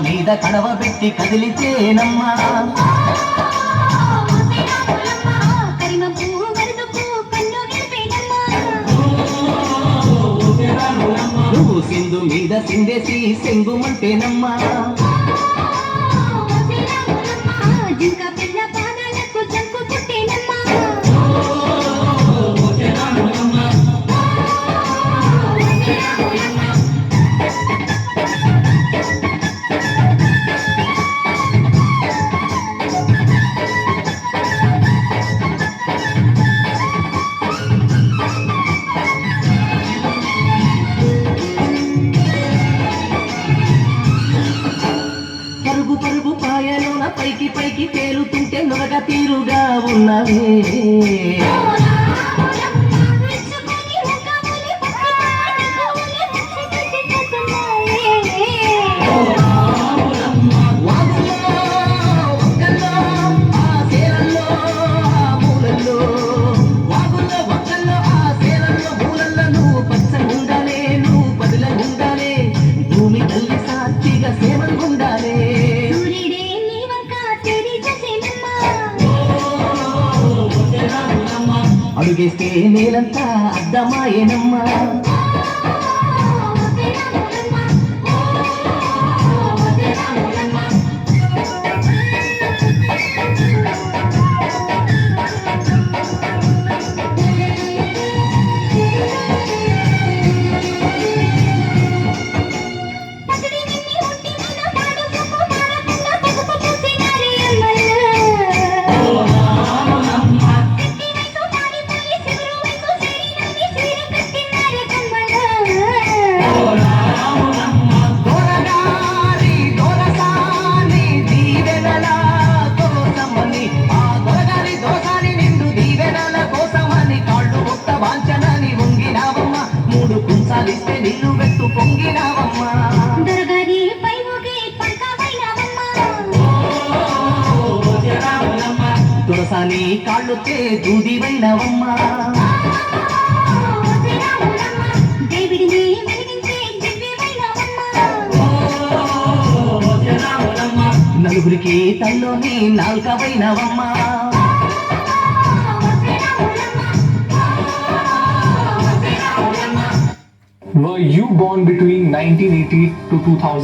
మీద కడవ పెట్టి కదిలితేనమ్మా నువ్వు సింధు మీద సిందేసి సెంగుమంటేనమ్మా పరుగు పాయలోన పైకి పైకి తేలుతుంటే నొరగ తీరుగా ఉన్నవే అడుగేస్తే నేలంతా అద్దమాయేనమ్మా సాలిస్తే నీళ్ళు పెట్టు పొంగినావమ్మా తులసాని కాళ్ళొచ్చే దూదివైనవమ్మా నలుగురికి తల్లోని నాల్కవైనవమ్మా Were you born between 1980 to 2000?